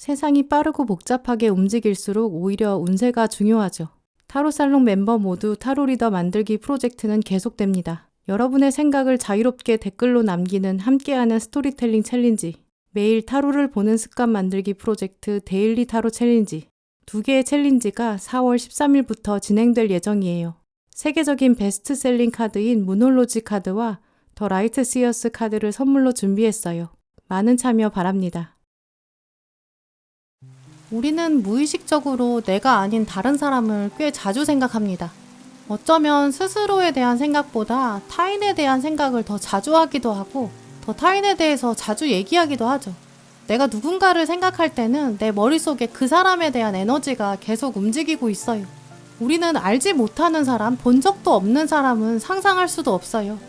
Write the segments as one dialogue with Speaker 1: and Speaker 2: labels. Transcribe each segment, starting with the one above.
Speaker 1: 세상이 빠르고 복잡하게 움직일수록 오히려 운세가 중요하죠. 타로살롱 멤버 모두 타로 리더 만들기 프로젝트는 계속됩니다. 여러분의 생각을 자유롭게 댓글로 남기는 함께하는 스토리텔링 챌린지, 매일 타로를 보는 습관 만들기 프로젝트 데일리 타로 챌린지, 두 개의 챌린지가 4월 13일부터 진행될 예정이에요. 세계적인 베스트셀링 카드인 무놀로지 카드와 더 라이트 시어스 카드를 선물로 준비했어요. 많은 참여 바랍니다. 우리는 무의식적으로 내가 아닌 다른 사람을 꽤 자주 생각합니다. 어쩌면 스스로에 대한 생각보다 타인에 대한 생각을 더 자주 하기도 하고 더 타인에 대해서 자주 얘기하기도 하죠. 내가 누군가를 생각할 때는 내 머릿속에 그 사람에 대한 에너지가 계속 움직이고 있어요. 우리는 알지 못하는 사람, 본 적도 없는 사람은 상상할 수도 없어요.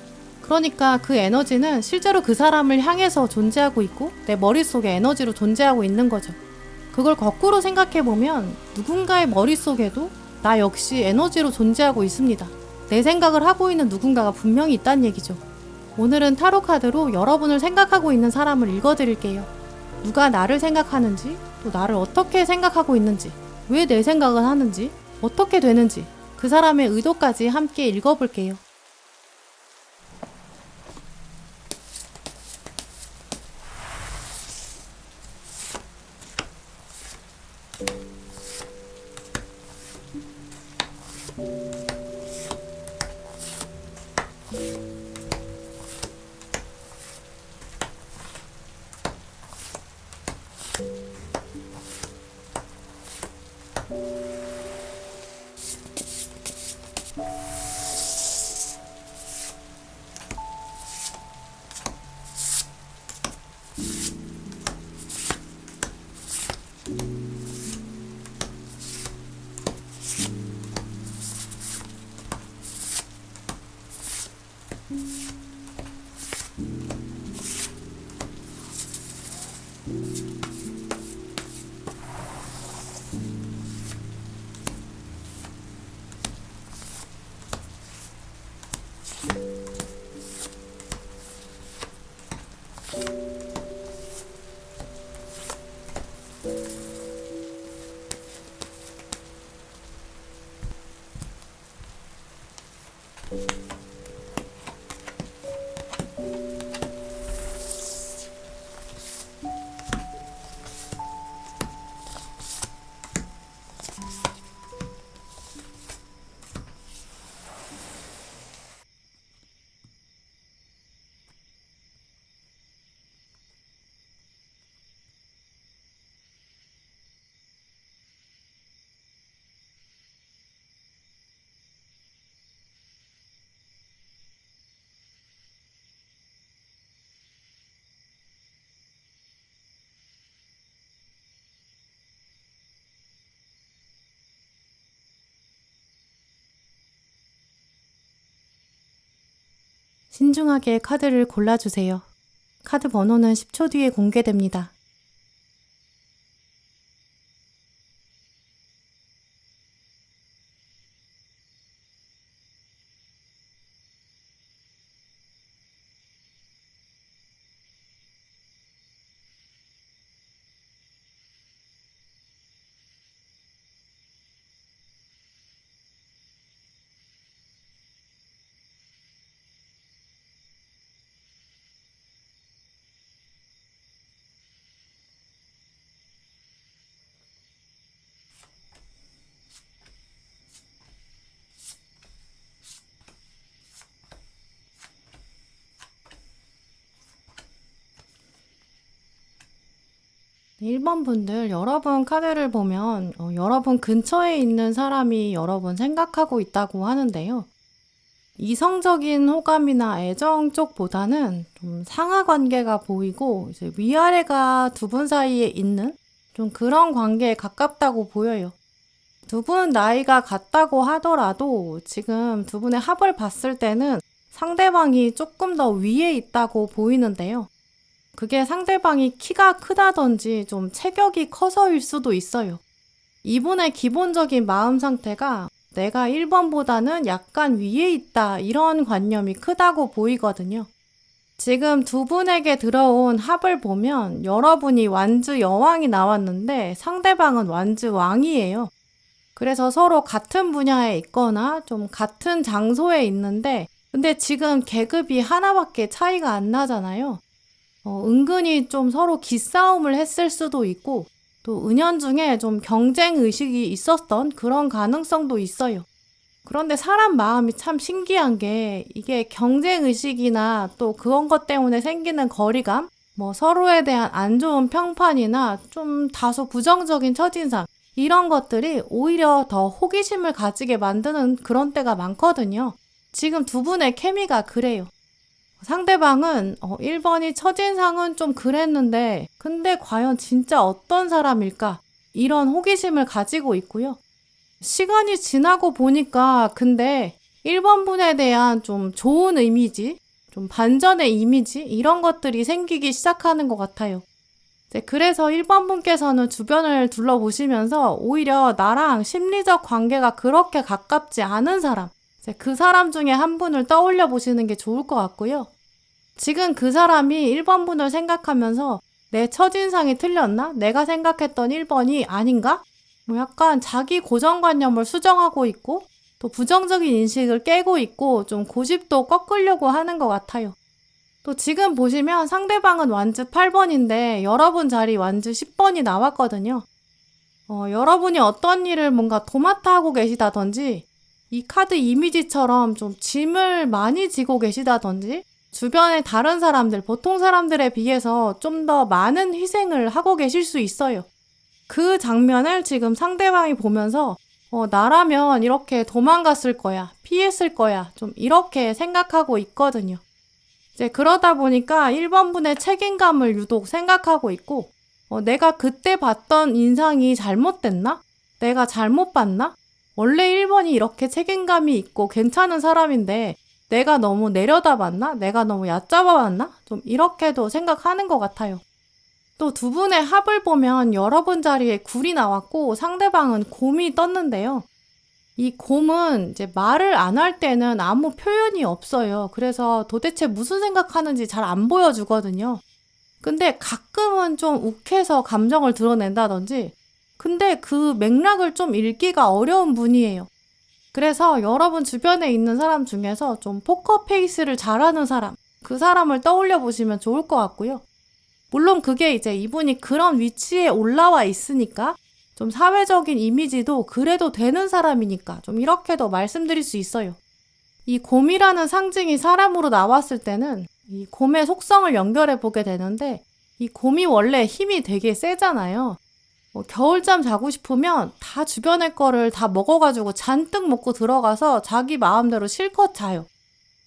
Speaker 1: 그러니까 그 에너지는 실제로 그 사람을 향해서 존재하고 있고 내 머릿속에 에너지로 존재하고 있는 거죠. 그걸 거꾸로 생각해보면 누군가의 머릿속에도 나 역시 에너지로 존재하고 있습니다. 내 생각을 하고 있는 누군가가 분명히 있다는 얘기죠. 오늘은 타로 카드로 여러분을 생각하고 있는 사람을 읽어드릴게요. 누가 나를 생각하는지, 또 나를 어떻게 생각하고 있는지, 왜 내 생각을 하는지, 어떻게 되는지 그 사람의 의도까지 함께 읽어볼게요. 신중하게 카드를 골라주세요. 카드 번호는 10초 뒤에 공개됩니다. 네, 1번 분들, 여러분 카드를 보면 여러분 근처에 있는 사람이 여러분 생각하고 있다고 하는데요. 이성적인 호감이나 애정 쪽보다는 좀 상하 관계가 보이고 이제 위아래가 두 분 사이에 있는 좀 그런 관계에 가깝다고 보여요. 두 분 나이가 같다고 하더라도 지금 두 분의 합을 봤을 때는 상대방이 조금 더 위에 있다고 보이는데요. 그게 상대방이 키가 크다든지 좀 체격이 커서일 수도 있어요. 이분의 기본적인 마음 상태가 내가 1번보다는 약간 위에 있다 이런 관념이 크다고 보이거든요. 지금 두 분에게 들어온 합을 보면 여러분이 완주 여왕이 나왔는데 상대방은 완주 왕이에요. 그래서 서로 같은 분야에 있거나 좀 같은 장소에 있는데 근데 지금 계급이 하나밖에 차이가 안 나잖아요. 은근히 좀 서로 기싸움을 했을 수도 있고 또 은연중에 좀 경쟁 의식이 있었던 그런 가능성도 있어요. 그런데 사람 마음이 참 신기한 게 이게 경쟁 의식이나 또 그런 것 때문에 생기는 거리감, 뭐 서로에 대한 안 좋은 평판이나 좀 다소 부정적인 첫인상 이런 것들이 오히려 더 호기심을 가지게 만드는 그런 때가 많거든요. 지금 두 분의 케미가 그래요. 상대방은 1번이 첫인상은 좀 그랬는데 근데 과연 진짜 어떤 사람일까? 이런 호기심을 가지고 있고요. 시간이 지나고 보니까 근데 1번 분에 대한 좀 좋은 이미지, 좀 반전의 이미지 이런 것들이 생기기 시작하는 것 같아요. 그래서 1번 분께서는 주변을 둘러보시면서 오히려 나랑 심리적 관계가 그렇게 가깝지 않은 사람, 그 사람 중에 한 분을 떠올려 보시는 게 좋을 것 같고요. 지금 그 사람이 1번 분을 생각하면서 내 첫인상이 틀렸나? 내가 생각했던 1번이 아닌가? 뭐 약간 자기 고정관념을 수정하고 있고 또 부정적인 인식을 깨고 있고 좀 고집도 꺾으려고 하는 것 같아요. 또 지금 보시면 상대방은 완주 8번인데 여러분 자리 완주 10번이 나왔거든요. 여러분이 어떤 일을 뭔가 도맡아 하고 계시다든지 이 카드 이미지처럼 좀 짐을 많이 지고 계시다든지 주변의 다른 사람들, 보통 사람들에 비해서 좀 더 많은 희생을 하고 계실 수 있어요. 그 장면을 지금 상대방이 보면서 나라면 이렇게 도망갔을 거야, 피했을 거야, 좀 이렇게 생각하고 있거든요. 그러다 보니까 1번 분의 책임감을 유독 생각하고 있고 내가 그때 봤던 인상이 잘못됐나? 내가 잘못 봤나? 원래 1번이 이렇게 책임감이 있고 괜찮은 사람인데 내가 너무 내려다봤나? 내가 너무 얕잡아봤나? 좀 이렇게도 생각하는 것 같아요. 또 두 분의 합을 보면 여러분 자리에 굴이 나왔고 상대방은 곰이 떴는데요. 이 곰은 이제 말을 안 할 때는 아무 표현이 없어요. 그래서 도대체 무슨 생각하는지 잘 안 보여주거든요. 근데 가끔은 좀 욱해서 감정을 드러낸다든지 근데 그 맥락을 좀 읽기가 어려운 분이에요. 그래서 여러분 주변에 있는 사람 중에서 좀 포커페이스를 잘하는 사람, 그 사람을 떠올려 보시면 좋을 것 같고요. 물론 그게 이제 이분이 그런 위치에 올라와 있으니까 좀 사회적인 이미지도 그래도 되는 사람이니까 좀 이렇게도 말씀드릴 수 있어요. 이 곰이라는 상징이 사람으로 나왔을 때는 이 곰의 속성을 연결해 보게 되는데 이 곰이 원래 힘이 되게 세잖아요. 겨울잠 자고 싶으면 다 주변의 거를 다 먹어가지고 잔뜩 먹고 들어가서 자기 마음대로 실컷 자요.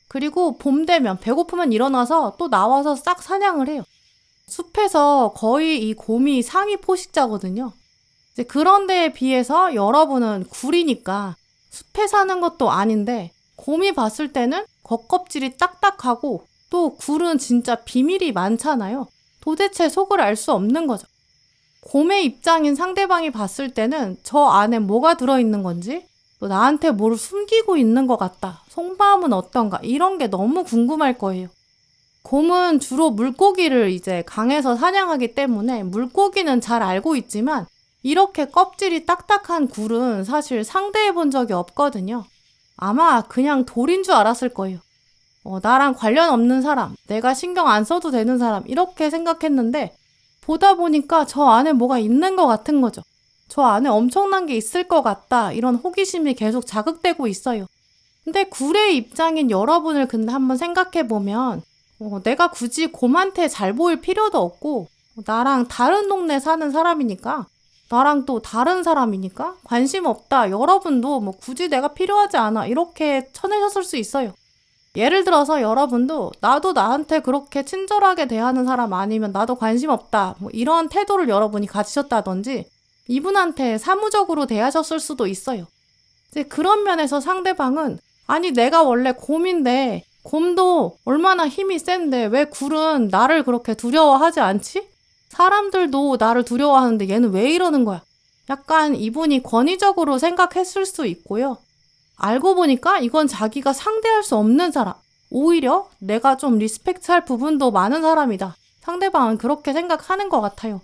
Speaker 1: 그리고 봄 되면 배고프면 일어나서 또 나와서 싹 사냥을 해요. 숲에서 거의 이 곰이 상위 포식자거든요. 이제 그런 데에 비해서 여러분은 굴이니까 숲에 사는 것도 아닌데 곰이 봤을 때는 겉껍질이 딱딱하고 또 굴은 진짜 비밀이 많잖아요. 도대체 속을 알 수 없는 거죠. 곰의 입장인 상대방이 봤을 때는 저 안에 뭐가 들어있는 건지 또 나한테 뭘 숨기고 있는 것 같다. 속마음은 어떤가 이런 게 너무 궁금할 거예요. 곰은 주로 물고기를 이제 강에서 사냥하기 때문에 물고기는 잘 알고 있지만 이렇게 껍질이 딱딱한 굴은 사실 상대해 본 적이 없거든요. 아마 그냥 돌인 줄 알았을 거예요. 나랑 관련 없는 사람, 내가 신경 안 써도 되는 사람 이렇게 생각했는데 보다 보니까 저 안에 뭐가 있는 것 같은 거죠. 저 안에 엄청난 게 있을 것 같다. 이런 호기심이 계속 자극되고 있어요. 근데 굴의 입장인 여러분을 근데 한번 생각해 보면 내가 굳이 곰한테 잘 보일 필요도 없고 나랑 다른 동네 사는 사람이니까 나랑 또 다른 사람이니까 관심 없다. 여러분도 뭐 굳이 내가 필요하지 않아. 이렇게 쳐내셨을 수 있어요. 예를 들어서 여러분도 나도 나한테 그렇게 친절하게 대하는 사람 아니면 나도 관심 없다. 뭐 이런 태도를 여러분이 가지셨다든지 이분한테 사무적으로 대하셨을 수도 있어요. 이제 그런 면에서 상대방은 아니 내가 원래 곰인데 곰도 얼마나 힘이 센데 왜 굴은 나를 그렇게 두려워하지 않지? 사람들도 나를 두려워하는데 얘는 왜 이러는 거야? 약간 이분이 권위적으로 생각했을 수 있고요. 알고 보니까 이건 자기가 상대할 수 없는 사람. 오히려 내가 좀 리스펙트할 부분도 많은 사람이다. 상대방은 그렇게 생각하는 것 같아요.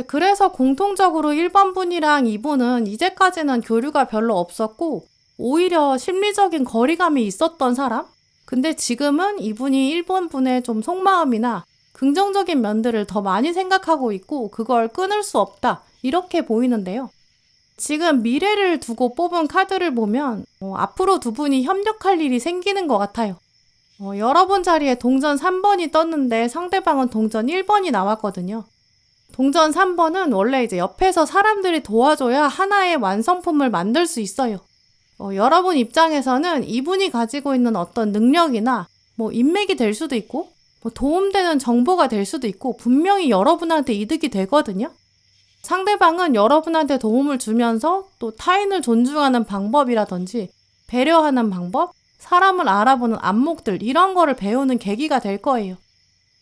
Speaker 1: 그래서 공통적으로 1번 분이랑 2번은 이제까지는 교류가 별로 없었고 오히려 심리적인 거리감이 있었던 사람? 근데 지금은 이분이 1번 분의 좀 속마음이나 긍정적인 면들을 더 많이 생각하고 있고 그걸 끊을 수 없다. 이렇게 보이는데요. 지금 미래를 두고 뽑은 카드를 보면 앞으로 두 분이 협력할 일이 생기는 것 같아요. 여러분 자리에 동전 3번이 떴는데 상대방은 동전 1번이 나왔거든요. 동전 3번은 원래 이제 옆에서 사람들이 도와줘야 하나의 완성품을 만들 수 있어요. 여러분 입장에서는 이분이 가지고 있는 어떤 능력이나 인맥이 될 수도 있고 도움되는 정보가 될 수도 있고 분명히 여러분한테 이득이 되거든요. 상대방은 여러분한테 도움을 주면서 또 타인을 존중하는 방법이라든지 배려하는 방법, 사람을 알아보는 안목들 이런 거를 배우는 계기가 될 거예요.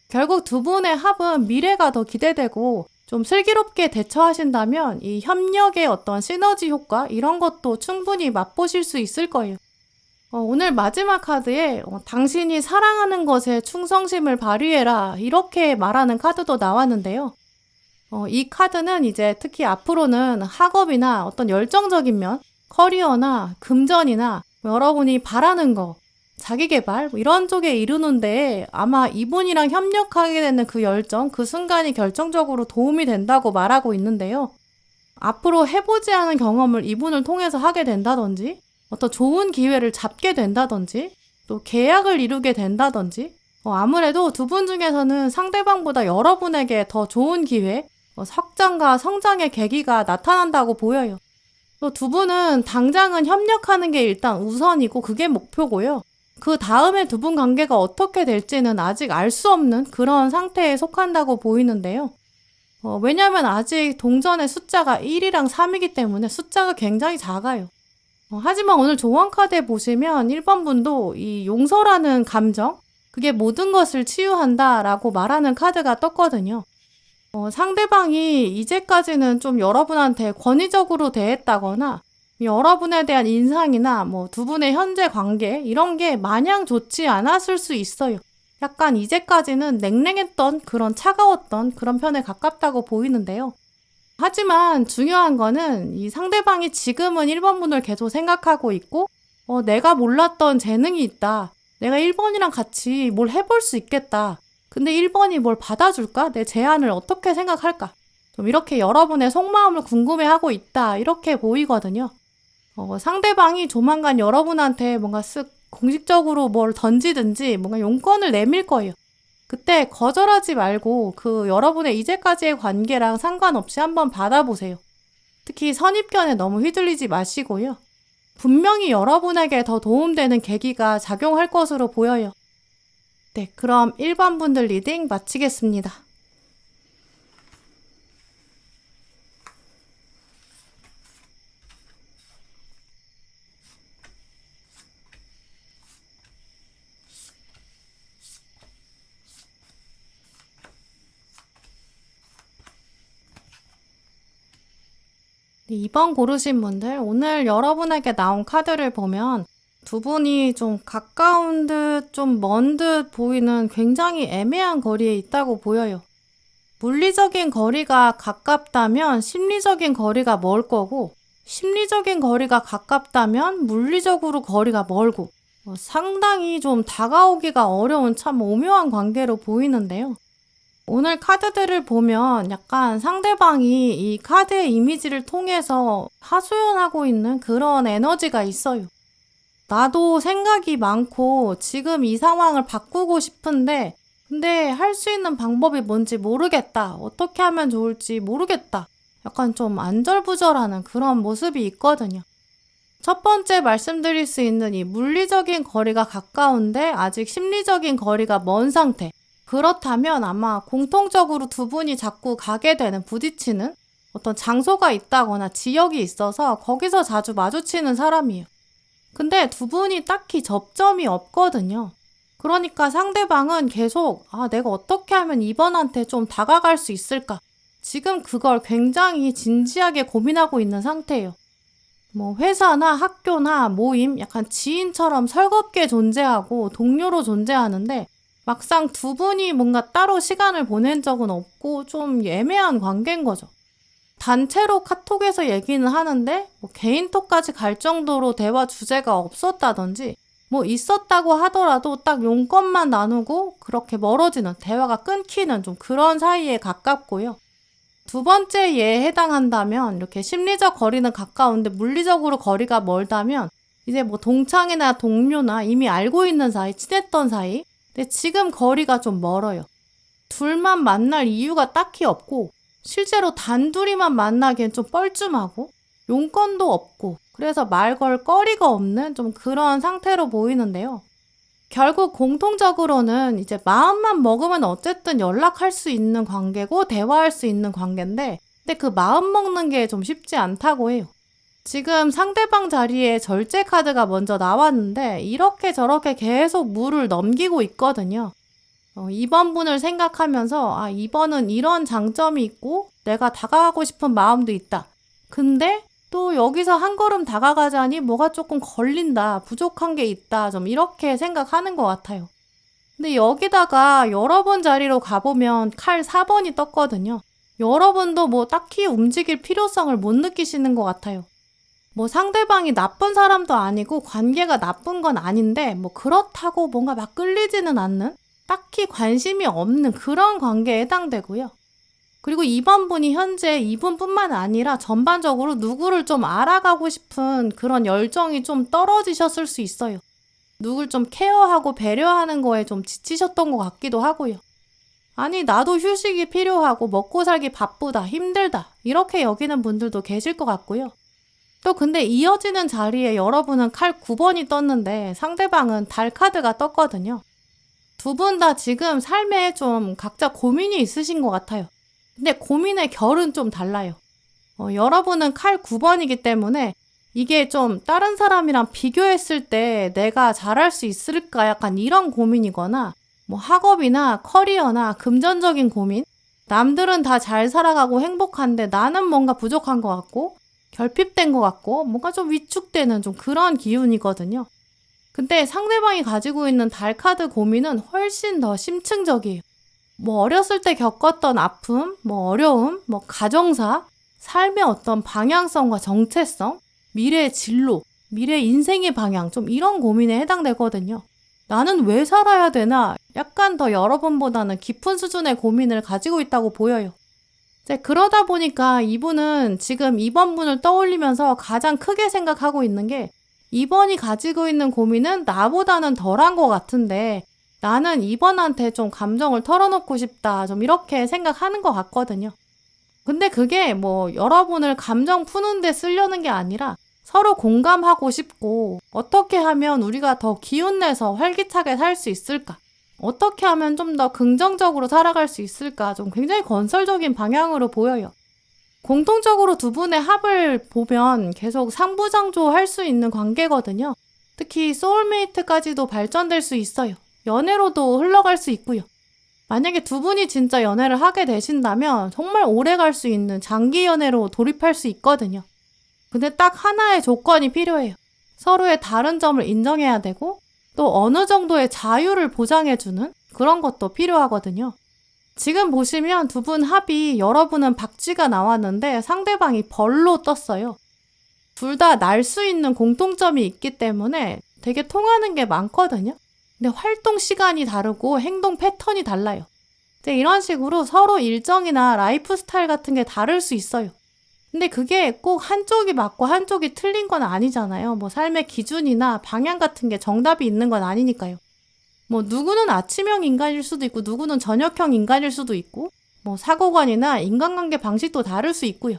Speaker 1: 결국 두 분의 합은 미래가 더 기대되고 좀 슬기롭게 대처하신다면 이 협력의 어떤 시너지 효과 이런 것도 충분히 맛보실 수 있을 거예요. 오늘 마지막 카드에 당신이 사랑하는 것에 충성심을 발휘해라 이렇게 말하는 카드도 나왔는데요. 이 카드는 이제 특히 앞으로는 학업이나 어떤 열정적인 면, 커리어나 금전이나 여러분이 바라는 거, 자기계발 이런 쪽에 이루는데 아마 이분이랑 협력하게 되는 그 열정, 그 순간이 결정적으로 도움이 된다고 말하고 있는데요. 앞으로 해보지 않은 경험을 이분을 통해서 하게 된다든지 어떤 좋은 기회를 잡게 된다든지 또 계약을 이루게 된다든지 아무래도 두 분 중에서는 상대방보다 여러분에게 더 좋은 기회, 확장과 성장의 계기가 나타난다고 보여요. 또 두 분은 당장은 협력하는 게 일단 우선이고 그게 목표고요. 그 다음에 두 분 관계가 어떻게 될지는 아직 알 수 없는 그런 상태에 속한다고 보이는데요. 왜냐면 아직 동전의 숫자가 1이랑 3이기 때문에 숫자가 굉장히 작아요. 하지만 오늘 조언 카드에 보시면 1번 분도 이 용서라는 감정, 그게 모든 것을 치유한다라고 말하는 카드가 떴거든요. 상대방이 이제까지는 좀 여러분한테 권위적으로 대했다거나 여러분에 대한 인상이나 두 분의 현재 관계 이런 게 마냥 좋지 않았을 수 있어요. 약간 이제까지는 냉랭했던 그런 차가웠던 그런 편에 가깝다고 보이는데요. 하지만 중요한 거는 이 상대방이 지금은 1번 분을 계속 생각하고 있고 내가 몰랐던 재능이 있다. 내가 1번이랑 같이 뭘 해볼 수 있겠다. 근데 1번이 뭘 받아줄까? 내 제안을 어떻게 생각할까? 좀 이렇게 여러분의 속마음을 궁금해하고 있다. 이렇게 보이거든요. 상대방이 조만간 여러분한테 뭔가 쓱 공식적으로 뭘 던지든지 뭔가 용건을 내밀 거예요. 그때 거절하지 말고 그 여러분의 이제까지의 관계랑 상관없이 한번 받아보세요. 특히 선입견에 너무 휘둘리지 마시고요. 분명히 여러분에게 더 도움되는 계기가 작용할 것으로 보여요. 네, 그럼 1번 분들 리딩 마치겠습니다. 네, 2번 고르신 분들, 오늘 여러분에게 나온 카드를 보면 두 분이 좀 가까운 듯 좀 먼 듯 보이는 굉장히 애매한 거리에 있다고 보여요. 물리적인 거리가 가깝다면 심리적인 거리가 멀 거고 심리적인 거리가 가깝다면 물리적으로 거리가 멀고 상당히 좀 다가오기가 어려운 참 오묘한 관계로 보이는데요. 오늘 카드들을 보면 약간 상대방이 이 카드의 이미지를 통해서 하소연하고 있는 그런 에너지가 있어요. 나도 생각이 많고 지금 이 상황을 바꾸고 싶은데 근데 할 수 있는 방법이 뭔지 모르겠다. 어떻게 하면 좋을지 모르겠다. 약간 좀 안절부절하는 그런 모습이 있거든요. 첫 번째 말씀드릴 수 있는 이 물리적인 거리가 가까운데 아직 심리적인 거리가 먼 상태. 그렇다면 아마 공통적으로 두 분이 자꾸 가게 되는 부딪히는 어떤 장소가 있다거나 지역이 있어서 거기서 자주 마주치는 사람이에요. 근데 두 분이 딱히 접점이 없거든요. 그러니까 상대방은 계속 내가 어떻게 하면 이번한테 좀 다가갈 수 있을까? 지금 그걸 굉장히 진지하게 고민하고 있는 상태예요. 뭐 회사나 학교나 모임, 약간 지인처럼 설겁게 존재하고 동료로 존재하는데 막상 두 분이 뭔가 따로 시간을 보낸 적은 없고 좀 애매한 관계인 거죠. 단체로 카톡에서 얘기는 하는데 뭐 개인톡까지 갈 정도로 대화 주제가 없었다든지 뭐 있었다고 하더라도 딱 용건만 나누고 그렇게 멀어지는, 대화가 끊기는 좀 그런 사이에 가깝고요. 두 번째 예에 해당한다면 이렇게 심리적 거리는 가까운데 물리적으로 거리가 멀다면 이제 뭐 동창이나 동료나 이미 알고 있는 사이, 친했던 사이. 근데 지금 거리가 좀 멀어요. 둘만 만날 이유가 딱히 없고 실제로 단둘이만 만나기엔 좀 뻘쭘하고 용건도 없고 그래서 말 걸 거리가 없는 좀 그런 상태로 보이는데요. 결국 공통적으로는 이제 마음만 먹으면 어쨌든 연락할 수 있는 관계고 대화할 수 있는 관계인데 근데 그 마음 먹는 게 좀 쉽지 않다고 해요. 지금 상대방 자리에 절제 카드가 먼저 나왔는데 이렇게 저렇게 계속 물을 넘기고 있거든요. 2번 분을 생각하면서 2번은 이런 장점이 있고 내가 다가가고 싶은 마음도 있다. 근데 또 여기서 한 걸음 다가가자니 뭐가 조금 걸린다. 부족한 게 있다. 좀 이렇게 생각하는 것 같아요. 근데 여기다가 여러분 자리로 가보면 칼 4번이 떴거든요. 여러분도 뭐 딱히 움직일 필요성을 못 느끼시는 것 같아요. 뭐 상대방이 나쁜 사람도 아니고 관계가 나쁜 건 아닌데 뭐 그렇다고 뭔가 막 끌리지는 않는 딱히 관심이 없는 그런 관계에 해당되고요. 그리고 2번 분이 현재 이분뿐만 아니라 전반적으로 누구를 좀 알아가고 싶은 그런 열정이 좀 떨어지셨을 수 있어요. 누굴 좀 케어하고 배려하는 거에 좀 지치셨던 것 같기도 하고요. 아니 나도 휴식이 필요하고 먹고 살기 바쁘다, 힘들다 이렇게 여기는 분들도 계실 것 같고요. 또 근데 이어지는 자리에 여러분은 칼 9번이 떴는데 상대방은 달 카드가 떴거든요. 두 분 다 지금 삶에 좀 각자 고민이 있으신 것 같아요. 근데 고민의 결은 좀 달라요. 여러분은 칼 9번이기 때문에 이게 좀 다른 사람이랑 비교했을 때 내가 잘할 수 있을까 약간 이런 고민이거나 뭐 학업이나 커리어나 금전적인 고민, 남들은 다 잘 살아가고 행복한데 나는 뭔가 부족한 것 같고 결핍된 것 같고 뭔가 좀 위축되는 좀 그런 기운이거든요. 근데 상대방이 가지고 있는 달 카드 고민은 훨씬 더 심층적이에요. 뭐 어렸을 때 겪었던 아픔, 뭐 어려움, 뭐 가정사, 삶의 어떤 방향성과 정체성, 미래의 진로, 미래 인생의 방향 좀 이런 고민에 해당되거든요. 나는 왜 살아야 되나? 약간 더 여러분보다는 깊은 수준의 고민을 가지고 있다고 보여요. 이제 그러다 보니까 이분은 지금 2번 분을 떠올리면서 가장 크게 생각하고 있는 게 2번이 가지고 있는 고민은 나보다는 덜한 것 같은데 나는 2번한테 좀 감정을 털어놓고 싶다. 좀 이렇게 생각하는 것 같거든요. 근데 그게 뭐 여러분을 감정 푸는데 쓰려는 게 아니라 서로 공감하고 싶고 어떻게 하면 우리가 더 기운내서 활기차게 살 수 있을까? 어떻게 하면 좀 더 긍정적으로 살아갈 수 있을까? 좀 굉장히 건설적인 방향으로 보여요. 공통적으로 두 분의 합을 보면 계속 상부장조할 수 있는 관계거든요. 특히 소울메이트까지도 발전될 수 있어요. 연애로도 흘러갈 수 있고요. 만약에 두 분이 진짜 연애를 하게 되신다면 정말 오래 갈 수 있는 장기 연애로 돌입할 수 있거든요. 근데 딱 하나의 조건이 필요해요. 서로의 다른 점을 인정해야 되고 또 어느 정도의 자유를 보장해주는 그런 것도 필요하거든요. 지금 보시면 두 분 합이 여러분은 박쥐가 나왔는데 상대방이 벌로 떴어요. 둘 다 날 수 있는 공통점이 있기 때문에 되게 통하는 게 많거든요. 근데 활동 시간이 다르고 행동 패턴이 달라요. 이제 이런 식으로 서로 일정이나 라이프 스타일 같은 게 다를 수 있어요. 근데 그게 꼭 한쪽이 맞고 한쪽이 틀린 건 아니잖아요. 뭐 삶의 기준이나 방향 같은 게 정답이 있는 건 아니니까요. 뭐 누구는 아침형 인간일 수도 있고 누구는 저녁형 인간일 수도 있고 뭐 사고관이나 인간관계 방식도 다를 수 있고요.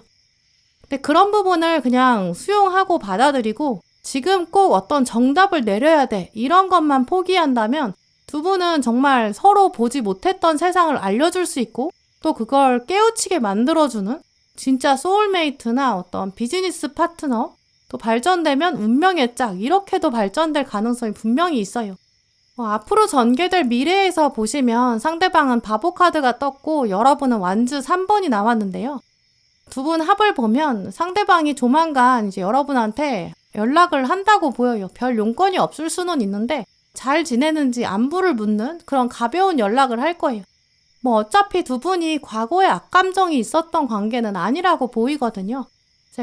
Speaker 1: 근데 그런 부분을 그냥 수용하고 받아들이고 지금 꼭 어떤 정답을 내려야 돼 이런 것만 포기한다면 두 분은 정말 서로 보지 못했던 세상을 알려줄 수 있고 또 그걸 깨우치게 만들어주는 진짜 소울메이트나 어떤 비즈니스 파트너 또 발전되면 운명의 짝 이렇게도 발전될 가능성이 분명히 있어요. 앞으로 전개될 미래에서 보시면 상대방은 바보 카드가 떴고 여러분은 완즈 3번이 나왔는데요. 두 분 합을 보면 상대방이 조만간 이제 여러분한테 연락을 한다고 보여요. 별 용건이 없을 수는 있는데 잘 지내는지 안부를 묻는 그런 가벼운 연락을 할 거예요. 뭐 어차피 두 분이 과거에 악감정이 있었던 관계는 아니라고 보이거든요.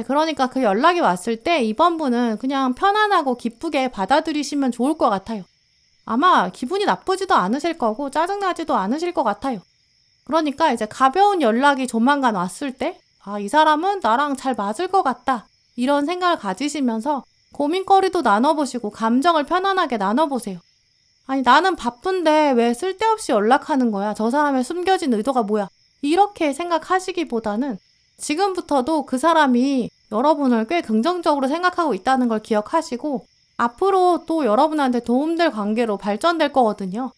Speaker 1: 그러니까 그 연락이 왔을 때 이번 분은 그냥 편안하고 기쁘게 받아들이시면 좋을 것 같아요. 아마 기분이 나쁘지도 않으실 거고 짜증나지도 않으실 것 같아요. 그러니까 이제 가벼운 연락이 조만간 왔을 때 이 사람은 나랑 잘 맞을 것 같다. 이런 생각을 가지시면서 고민거리도 나눠보시고 감정을 편안하게 나눠보세요. 아니 나는 바쁜데 왜 쓸데없이 연락하는 거야? 저 사람의 숨겨진 의도가 뭐야? 이렇게 생각하시기보다는 지금부터도 그 사람이 여러분을 꽤 긍정적으로 생각하고 있다는 걸 기억하시고 앞으로 또 여러분한테 도움될 관계로 발전될 거거든요.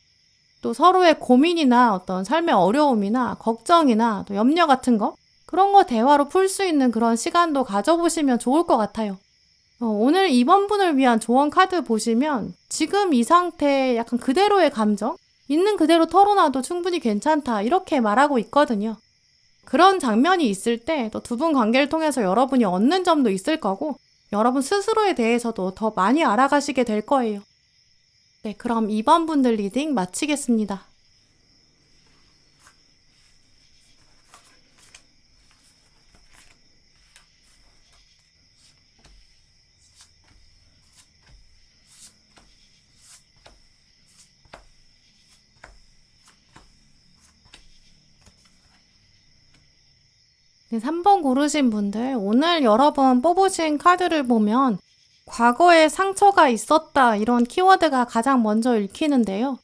Speaker 1: 또 서로의 고민이나 어떤 삶의 어려움이나 걱정이나 또 염려 같은 거 그런 거 대화로 풀 수 있는 그런 시간도 가져보시면 좋을 것 같아요. 오늘 이번 분을 위한 조언 카드 보시면 지금 이 상태 약간 그대로의 감정 있는 그대로 털어놔도 충분히 괜찮다 이렇게 말하고 있거든요. 그런 장면이 있을 때 또 두 분 관계를 통해서 여러분이 얻는 점도 있을 거고 여러분 스스로에 대해서도 더 많이 알아가시게 될 거예요. 네, 그럼 2번 분들 리딩 마치겠습니다. 네, 3번 고르신 분들, 오늘 여러분 뽑으신 카드를 보면 과거에 상처가 있었다 이런 키워드가 가장 먼저 읽히는데요.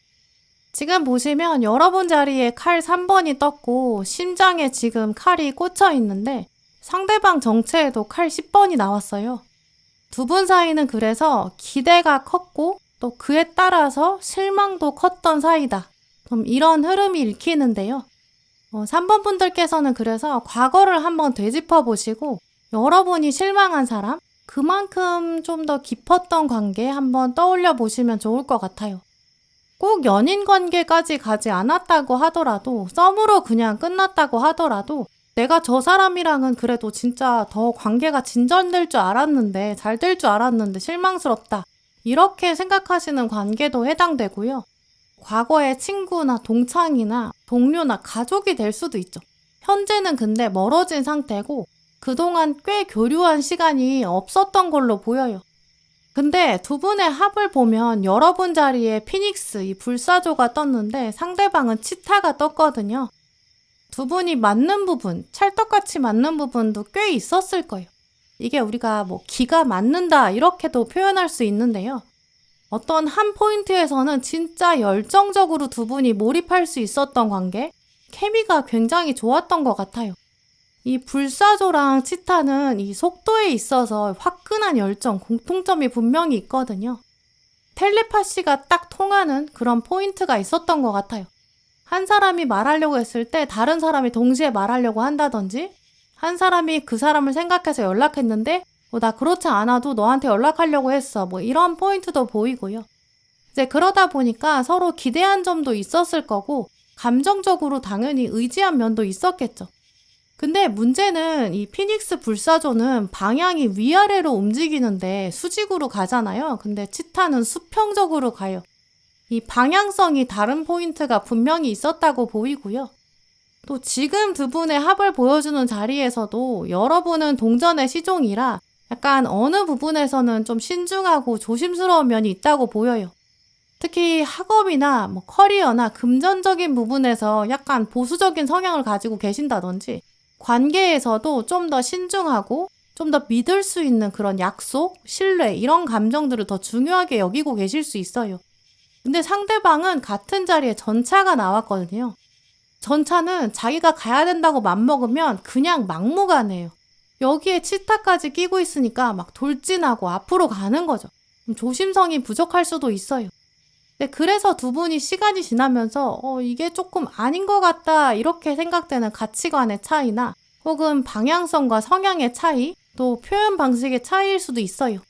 Speaker 1: 지금 보시면 여러분 자리에 칼 3번이 떴고 심장에 지금 칼이 꽂혀 있는데 상대방 정체에도 칼 10번이 나왔어요. 두 분 사이는 그래서 기대가 컸고 또 그에 따라서 실망도 컸던 사이다. 좀 이런 흐름이 읽히는데요. 3번 분들께서는 그래서 과거를 한번 되짚어 보시고 여러분이 실망한 사람, 그만큼 좀 더 깊었던 관계 한번 떠올려 보시면 좋을 것 같아요. 꼭 연인 관계까지 가지 않았다고 하더라도 썸으로 그냥 끝났다고 하더라도 내가 저 사람이랑은 그래도 진짜 더 관계가 진전될 줄 알았는데 잘 될 줄 알았는데 실망스럽다. 이렇게 생각하시는 관계도 해당되고요. 과거의 친구나 동창이나 동료나 가족이 될 수도 있죠. 현재는 근데 멀어진 상태고 그동안 꽤 교류한 시간이 없었던 걸로 보여요. 근데 두 분의 합을 보면 여러분 자리에 피닉스, 이 불사조가 떴는데 상대방은 치타가 떴거든요. 두 분이 맞는 부분, 찰떡같이 맞는 부분도 꽤 있었을 거예요. 이게 우리가 뭐 기가 맞는다 이렇게도 표현할 수 있는데요. 어떤 한 포인트에서는 진짜 열정적으로 두 분이 몰입할 수 있었던 관계, 케미가 굉장히 좋았던 것 같아요. 이 불사조랑 치타는 이 속도에 있어서 화끈한 열정, 공통점이 분명히 있거든요. 텔레파시가 딱 통하는 그런 포인트가 있었던 것 같아요. 한 사람이 말하려고 했을 때 다른 사람이 동시에 말하려고 한다든지 한 사람이 그 사람을 생각해서 연락했는데 나 그렇지 않아도 너한테 연락하려고 했어. 뭐 이런 포인트도 보이고요. 이제 그러다 보니까 서로 기대한 점도 있었을 거고 감정적으로 당연히 의지한 면도 있었겠죠. 근데 문제는 이 피닉스 불사조는 방향이 위아래로 움직이는데 수직으로 가잖아요. 근데 치타는 수평적으로 가요. 이 방향성이 다른 포인트가 분명히 있었다고 보이고요. 또 지금 두 분의 합을 보여주는 자리에서도 여러분은 동전의 시종이라 약간 어느 부분에서는 좀 신중하고 조심스러운 면이 있다고 보여요. 특히 학업이나 뭐 커리어나 금전적인 부분에서 약간 보수적인 성향을 가지고 계신다든지 관계에서도 좀 더 신중하고 좀 더 믿을 수 있는 그런 약속, 신뢰 이런 감정들을 더 중요하게 여기고 계실 수 있어요. 근데 상대방은 같은 자리에 전차가 나왔거든요. 전차는 자기가 가야 된다고 맘먹으면 그냥 막무가내예요. 여기에 치타까지 끼고 있으니까 막 돌진하고 앞으로 가는 거죠. 조심성이 부족할 수도 있어요. 근데 그래서 두 분이 시간이 지나면서 이게 조금 아닌 것 같다 이렇게 생각되는 가치관의 차이나 혹은 방향성과 성향의 차이, 또 표현 방식의 차이일 수도 있어요.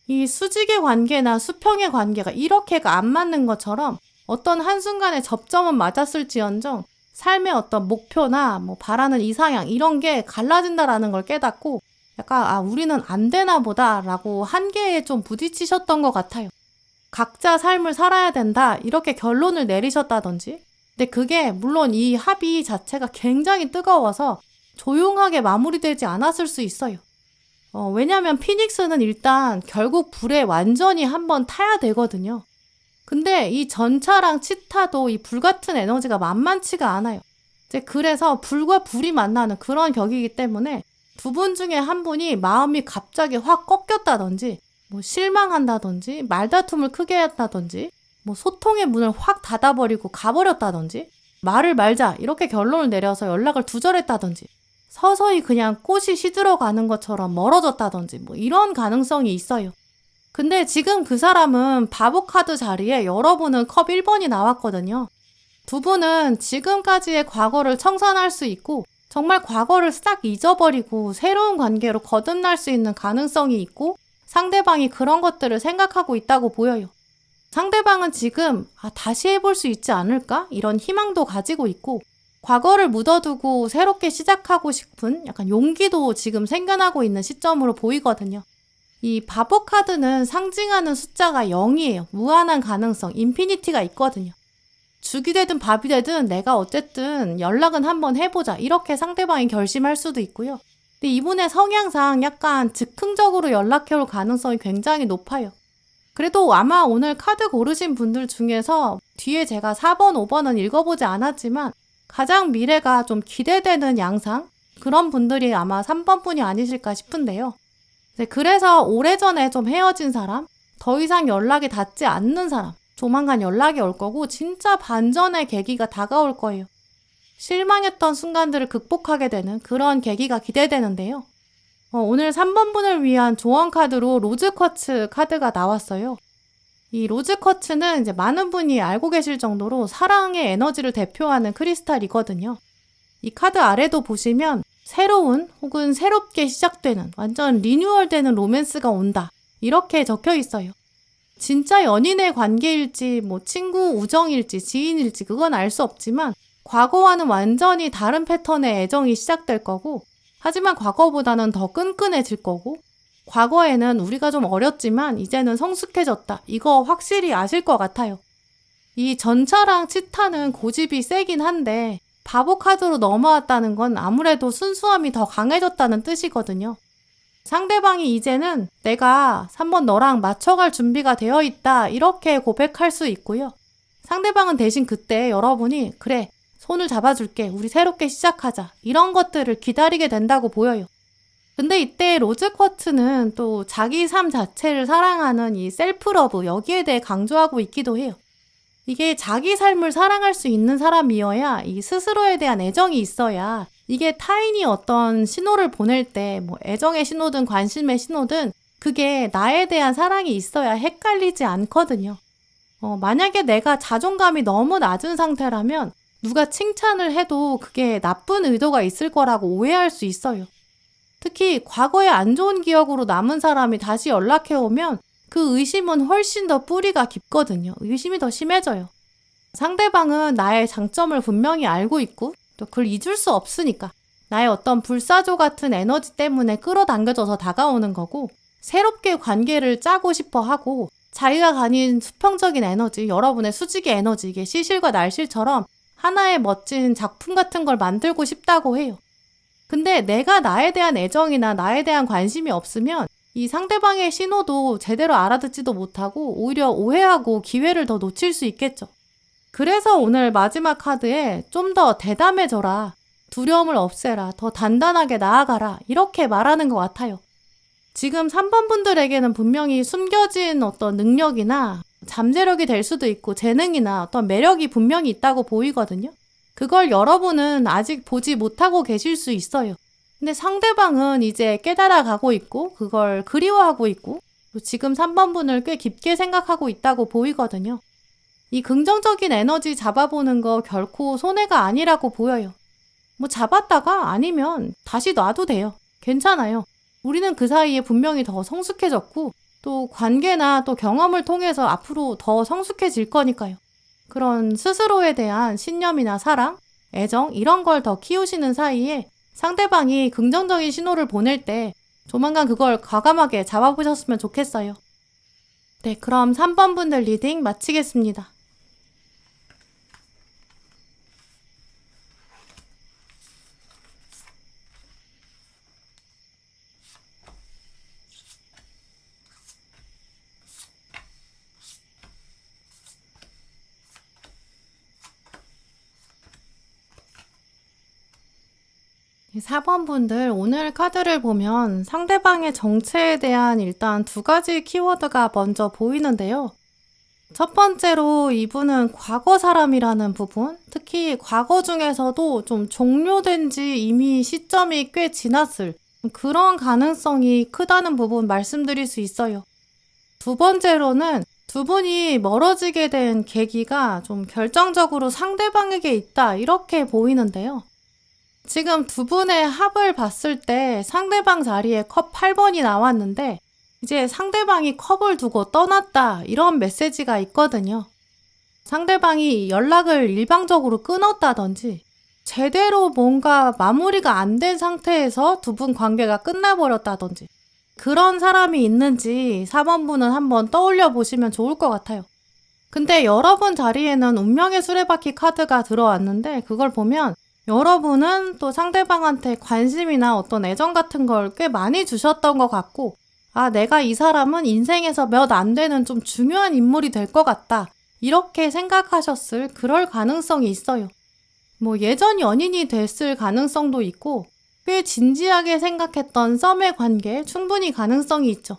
Speaker 1: 이 수직의 관계나 수평의 관계가 이렇게가 안 맞는 것처럼 어떤 한순간에 접점은 맞았을지언정 삶의 어떤 목표나 뭐 바라는 이상향 이런 게 갈라진다라는 걸 깨닫고 약간 우리는 안 되나 보다라고 한계에 좀 부딪히셨던 것 같아요. 각자 삶을 살아야 된다 이렇게 결론을 내리셨다든지. 근데 그게 물론 이 합의 자체가 굉장히 뜨거워서 조용하게 마무리되지 않았을 수 있어요. 왜냐면 피닉스는 일단 결국 불에 완전히 한번 타야 되거든요. 근데 이 전차랑 치타도 이 불같은 에너지가 만만치가 않아요. 이제 그래서 불과 불이 만나는 그런 격이기 때문에 두 분 중에 한 분이 마음이 갑자기 확 꺾였다든지 뭐 실망한다든지 말다툼을 크게 했다든지 뭐 소통의 문을 확 닫아버리고 가버렸다든지 말을 말자 이렇게 결론을 내려서 연락을 두절했다든지 서서히 그냥 꽃이 시들어가는 것처럼 멀어졌다든지 뭐 이런 가능성이 있어요. 근데 지금 그 사람은 바보 카드 자리에 여러분은 컵 1번이 나왔거든요. 두 분은 지금까지의 과거를 청산할 수 있고 정말 과거를 싹 잊어버리고 새로운 관계로 거듭날 수 있는 가능성이 있고 상대방이 그런 것들을 생각하고 있다고 보여요. 상대방은 지금 다시 해볼 수 있지 않을까? 이런 희망도 가지고 있고 과거를 묻어두고 새롭게 시작하고 싶은 약간 용기도 지금 생겨나고 있는 시점으로 보이거든요. 이 바보 카드는 상징하는 숫자가 0이에요. 무한한 가능성, 인피니티가 있거든요. 죽이 되든 밥이 되든 내가 어쨌든 연락은 한번 해보자. 이렇게 상대방이 결심할 수도 있고요. 근데 이분의 성향상 약간 즉흥적으로 연락해올 가능성이 굉장히 높아요. 그래도 아마 오늘 카드 고르신 분들 중에서 뒤에 제가 4번, 5번은 읽어보지 않았지만 가장 미래가 좀 기대되는 양상? 그런 분들이 아마 3번 분이 아니실까 싶은데요. 그래서 오래전에 좀 헤어진 사람, 더 이상 연락이 닿지 않는 사람, 조만간 연락이 올 거고 진짜 반전의 계기가 다가올 거예요. 실망했던 순간들을 극복하게 되는 그런 계기가 기대되는데요. 오늘 3번 분을 위한 조언 카드로 로즈쿼츠 카드가 나왔어요. 이 로즈쿼츠는 이제 많은 분이 알고 계실 정도로 사랑의 에너지를 대표하는 크리스탈이거든요. 이 카드 아래도 보시면 새로운 혹은 새롭게 시작되는 완전 리뉴얼되는 로맨스가 온다. 이렇게 적혀 있어요. 진짜 연인의 관계일지 뭐 친구 우정일지 지인일지 그건 알 수 없지만 과거와는 완전히 다른 패턴의 애정이 시작될 거고 하지만 과거보다는 더 끈끈해질 거고 과거에는 우리가 좀 어렸지만 이제는 성숙해졌다. 이거 확실히 아실 것 같아요. 이 전차랑 치타는 고집이 세긴 한데 바보 카드로 넘어왔다는 건 아무래도 순수함이 더 강해졌다는 뜻이거든요. 상대방이 이제는 내가 3번 너랑 맞춰갈 준비가 되어 있다 이렇게 고백할 수 있고요. 상대방은 대신 그때 여러분이 그래 손을 잡아줄게 우리 새롭게 시작하자 이런 것들을 기다리게 된다고 보여요. 근데 이때 로즈쿼츠는 또 자기 삶 자체를 사랑하는 이 셀프러브 여기에 대해 강조하고 있기도 해요. 이게 자기 삶을 사랑할 수 있는 사람이어야 이 스스로에 대한 애정이 있어야 이게 타인이 어떤 신호를 보낼 때 뭐 애정의 신호든 관심의 신호든 그게 나에 대한 사랑이 있어야 헷갈리지 않거든요. 만약에 내가 자존감이 너무 낮은 상태라면 누가 칭찬을 해도 그게 나쁜 의도가 있을 거라고 오해할 수 있어요. 특히 과거의 안 좋은 기억으로 남은 사람이 다시 연락해오면 그 의심은 훨씬 더 뿌리가 깊거든요. 의심이 더 심해져요. 상대방은 나의 장점을 분명히 알고 있고 또 그걸 잊을 수 없으니까 나의 어떤 불사조 같은 에너지 때문에 끌어당겨져서 다가오는 거고 새롭게 관계를 짜고 싶어 하고 자기가 가진 수평적인 에너지, 여러분의 수직의 에너지, 이게 시실과 날실처럼 하나의 멋진 작품 같은 걸 만들고 싶다고 해요. 근데 내가 나에 대한 애정이나 나에 대한 관심이 없으면 이 상대방의 신호도 제대로 알아듣지도 못하고 오히려 오해하고 기회를 더 놓칠 수 있겠죠. 그래서 오늘 마지막 카드에 좀 더 대담해져라, 두려움을 없애라, 더 단단하게 나아가라 이렇게 말하는 것 같아요. 지금 3번 분들에게는 분명히 숨겨진 어떤 능력이나 잠재력이 될 수도 있고 재능이나 어떤 매력이 분명히 있다고 보이거든요. 그걸 여러분은 아직 보지 못하고 계실 수 있어요. 근데 상대방은 이제 깨달아가고 있고 그걸 그리워하고 있고 지금 3번 분을 꽤 깊게 생각하고 있다고 보이거든요. 이 긍정적인 에너지 잡아보는 거 결코 손해가 아니라고 보여요. 뭐 잡았다가 아니면 다시 놔도 돼요. 괜찮아요. 우리는 그 사이에 분명히 더 성숙해졌고 또 관계나 또 경험을 통해서 앞으로 더 성숙해질 거니까요. 그런 스스로에 대한 신념이나 사랑, 애정 이런 걸 더 키우시는 사이에 상대방이 긍정적인 신호를 보낼 때 조만간 그걸 과감하게 잡아보셨으면 좋겠어요. 네, 그럼 3번 분들 리딩 마치겠습니다. 네, 4번 분들 오늘 카드를 보면 상대방의 정체에 대한 일단 2가지 키워드가 먼저 보이는데요. 첫 번째로 이분은 과거 사람이라는 부분, 특히 과거 중에서도 좀 종료된 지 이미 시점이 꽤 지났을 그런 가능성이 크다는 부분 말씀드릴 수 있어요. 두 번째로는 두 분이 멀어지게 된 계기가 좀 결정적으로 상대방에게 있다 이렇게 보이는데요. 지금 두 분의 합을 봤을 때 상대방 자리에 컵 8번이 나왔는데 이제 상대방이 컵을 두고 떠났다 이런 메시지가 있거든요. 상대방이 연락을 일방적으로 끊었다든지 제대로 뭔가 마무리가 안 된 상태에서 두 분 관계가 끝나버렸다든지 그런 사람이 있는지 4번 분은 한번 떠올려 보시면 좋을 것 같아요. 근데 여러분 자리에는 운명의 수레바퀴 카드가 들어왔는데 그걸 보면 여러분은 또 상대방한테 관심이나 어떤 애정 같은 걸 꽤 많이 주셨던 것 같고 아, 내가 이 사람은 인생에서 몇 안 되는 좀 중요한 인물이 될 것 같다. 이렇게 생각하셨을 그럴 가능성이 있어요. 뭐 예전 연인이 됐을 가능성도 있고 꽤 진지하게 생각했던 썸의 관계 충분히 가능성이 있죠.